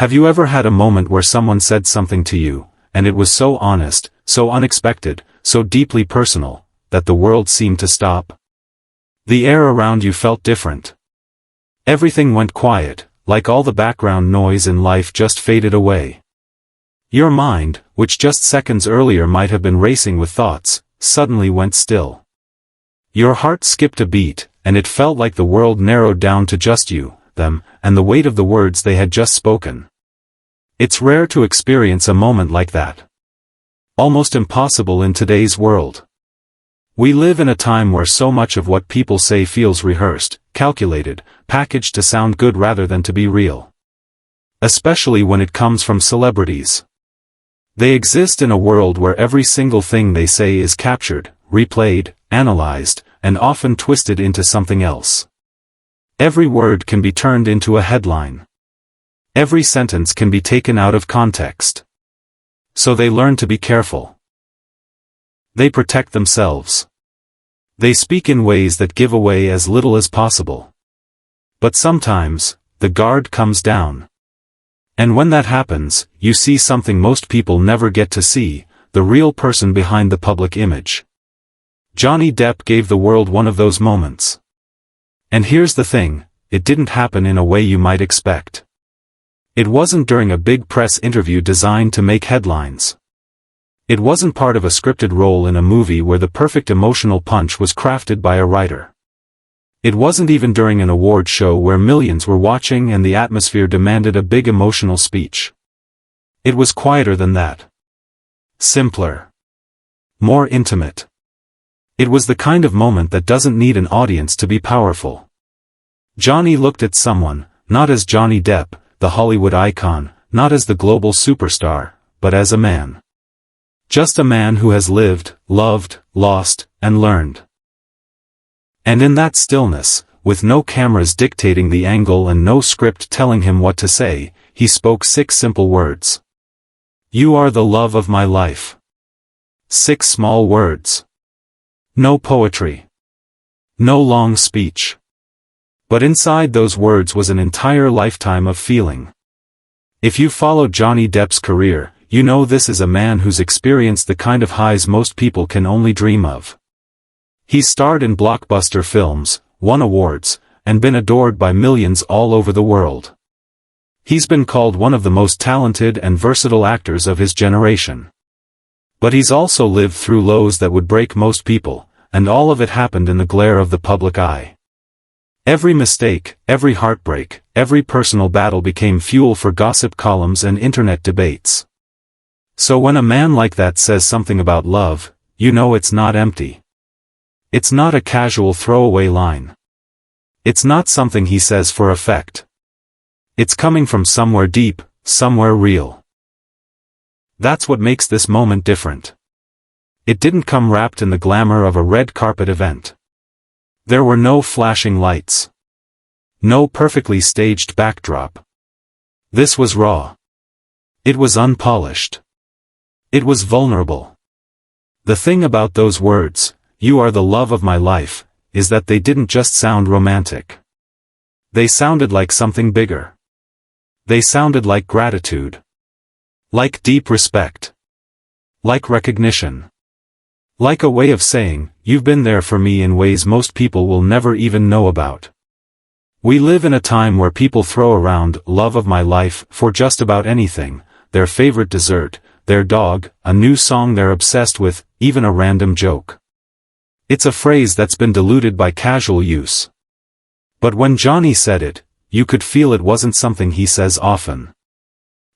Have you ever had a moment where someone said something to you, and it was so honest, so unexpected, so deeply personal, that the world seemed to stop? The air around you felt different. Everything went quiet, like all the background noise in life just faded away. Your mind, which just seconds earlier might have been racing with thoughts, suddenly went still. Your heart skipped a beat, and it felt like the world narrowed down to just you, them, and the weight of the words they had just spoken. It's rare to experience a moment like that. Almost impossible in today's world. We live in a time where so much of what people say feels rehearsed, calculated, packaged to sound good rather than to be real. Especially when it comes from celebrities. They exist in a world where every single thing they say is captured, replayed, analyzed, and often twisted into something else. Every word can be turned into a headline. Every sentence can be taken out of context. So they learn to be careful. They protect themselves. They speak in ways that give away as little as possible. But sometimes, the guard comes down. And when that happens, you see something most people never get to see, the real person behind the public image. Johnny Depp gave the world one of those moments. And here's the thing, it didn't happen in a way you might expect. It wasn't during a big press interview designed to make headlines. It wasn't part of a scripted role in a movie where the perfect emotional punch was crafted by a writer. It wasn't even during an award show where millions were watching and the atmosphere demanded a big emotional speech. It was quieter than that. Simpler. More intimate. It was the kind of moment that doesn't need an audience to be powerful. Johnny looked at someone, not as Johnny Depp, the Hollywood icon, not as the global superstar, but as a man. Just a man who has lived, loved, lost, and learned. And in that stillness, with no cameras dictating the angle and no script telling him what to say, he spoke 6 simple words. You are the love of my life. 6 small words. No poetry. No long speech. But inside those words was an entire lifetime of feeling. If you followed Johnny Depp's career, you know this is a man who's experienced the kind of highs most people can only dream of. He's starred in blockbuster films, won awards, and been adored by millions all over the world. He's been called one of the most talented and versatile actors of his generation. But he's also lived through lows that would break most people, and all of it happened in the glare of the public eye. Every mistake, every heartbreak, every personal battle became fuel for gossip columns and internet debates. So when a man like that says something about love, you know it's not empty. It's not a casual throwaway line. It's not something he says for effect. It's coming from somewhere deep, somewhere real. That's what makes this moment different. It didn't come wrapped in the glamour of a red carpet event. There were no flashing lights. No perfectly staged backdrop. This was raw. It was unpolished. It was vulnerable. The thing about those words, "You are the love of my life," is that they didn't just sound romantic. They sounded like something bigger. They sounded like gratitude. Like deep respect. Like recognition. Like a way of saying, you've been there for me in ways most people will never even know about. We live in a time where people throw around "love of my life" for just about anything, their favorite dessert, their dog, a new song they're obsessed with, even a random joke. It's a phrase that's been diluted by casual use. But when Johnny said it, you could feel it wasn't something he says often.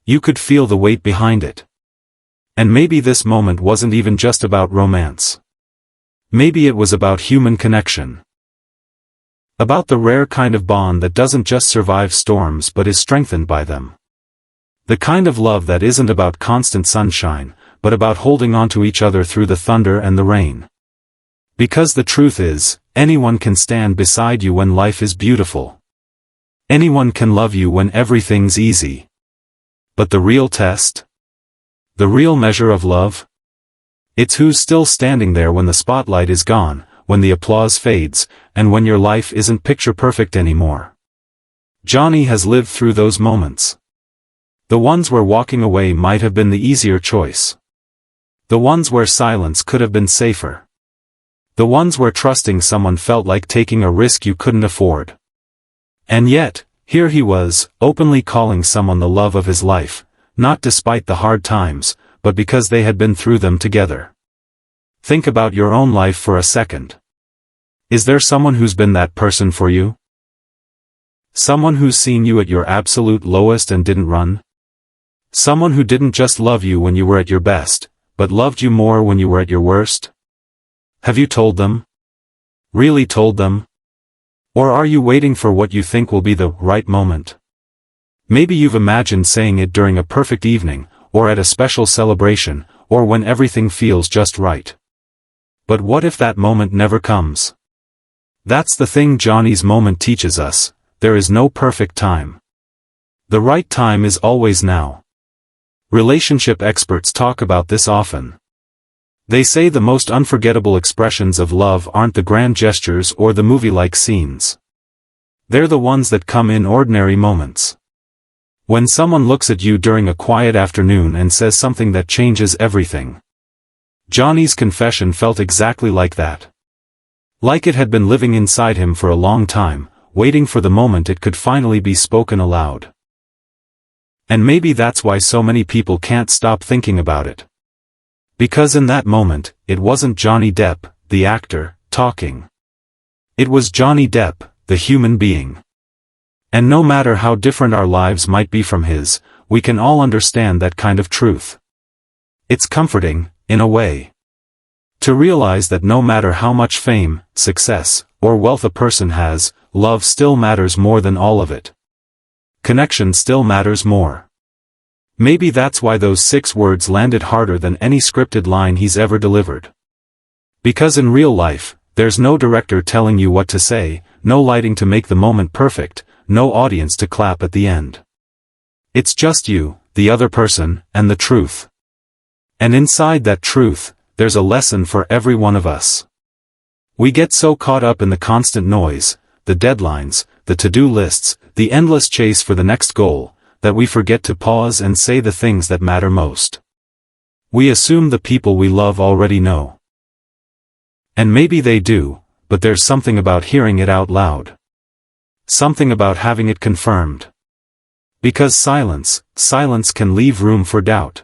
You could feel the weight behind it. And maybe this moment wasn't even just about romance. Maybe it was about human connection. About the rare kind of bond that doesn't just survive storms but is strengthened by them. The kind of love that isn't about constant sunshine, but about holding on to each other through the thunder and the rain. Because the truth is, anyone can stand beside you when life is beautiful. Anyone can love you when everything's easy. But the real test? The real measure of love? It's who's still standing there when the spotlight is gone, when the applause fades, and when your life isn't picture perfect anymore. Johnny has lived through those moments. The ones where walking away might have been the easier choice. The ones where silence could have been safer. The ones where trusting someone felt like taking a risk you couldn't afford. And yet, here he was, openly calling someone the love of his life, not despite the hard times, but because they had been through them together. Think about your own life for a second. Is there someone who's been that person for you? Someone who's seen you at your absolute lowest and didn't run? Someone who didn't just love you when you were at your best, but loved you more when you were at your worst? Have you told them? Really told them? Or are you waiting for what you think will be the right moment? Maybe you've imagined saying it during a perfect evening, or at a special celebration, or when everything feels just right. But what if that moment never comes? That's the thing Johnny's moment teaches us: there is no perfect time. The right time is always now. Relationship experts talk about this often. They say the most unforgettable expressions of love aren't the grand gestures or the movie-like scenes. They're the ones that come in ordinary moments. When someone looks at you during a quiet afternoon and says something that changes everything. Johnny's confession felt exactly like that. Like it had been living inside him for a long time, waiting for the moment it could finally be spoken aloud. And maybe that's why so many people can't stop thinking about it. Because in that moment, it wasn't Johnny Depp, the actor, talking. It was Johnny Depp, the human being. And no matter how different our lives might be from his, we can all understand that kind of truth. It's comforting, in a way. To realize that no matter how much fame, success, or wealth a person has, love still matters more than all of it. Connection still matters more. Maybe that's why those 6 words landed harder than any scripted line he's ever delivered. Because in real life, there's no director telling you what to say, no lighting to make the moment perfect, no audience to clap at the end. It's just you, the other person, and the truth. And inside that truth, there's a lesson for every one of us. We get so caught up in the constant noise, the deadlines, the to-do lists, the endless chase for the next goal, that we forget to pause and say the things that matter most. We assume the people we love already know. And maybe they do, but there's something about hearing it out loud. Something about having it confirmed. Because silence can leave room for doubt.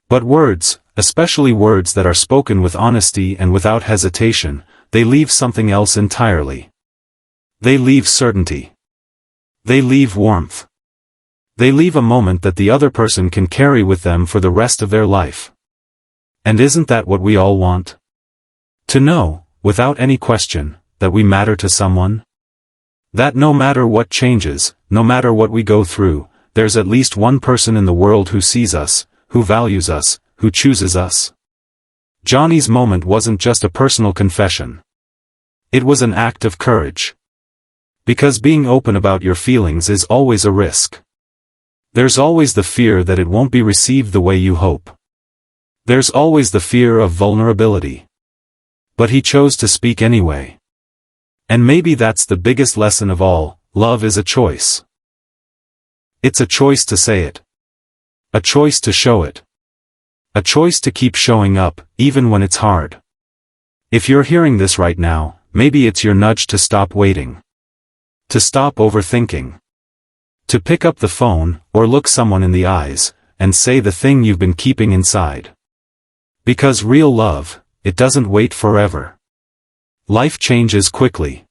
But words, especially words that are spoken with honesty and without hesitation, they leave something else entirely. They leave certainty. They leave warmth. They leave a moment that the other person can carry with them for the rest of their life. And isn't that what we all want? To know, without any question, that we matter to someone? That no matter what changes, no matter what we go through, there's at least one person in the world who sees us, who values us, who chooses us. Johnny's moment wasn't just a personal confession. It was an act of courage. Because being open about your feelings is always a risk. There's always the fear that it won't be received the way you hope. There's always the fear of vulnerability. But he chose to speak anyway. And maybe that's the biggest lesson of all: love is a choice. It's a choice to say it. A choice to show it. A choice to keep showing up, even when it's hard. If you're hearing this right now, maybe it's your nudge to stop waiting. To stop overthinking. To pick up the phone, or look someone in the eyes, and say the thing you've been keeping inside. Because real love, it doesn't wait forever. Life changes quickly.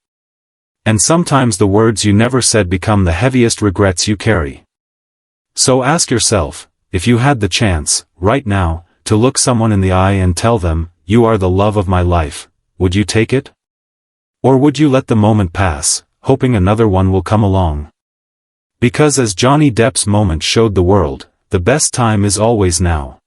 And sometimes the words you never said become the heaviest regrets you carry. So ask yourself, if you had the chance, right now, to look someone in the eye and tell them, "You are the love of my life," would you take it? Or would you let the moment pass, hoping another one will come along? Because as Johnny Depp's moment showed the world, the best time is always now.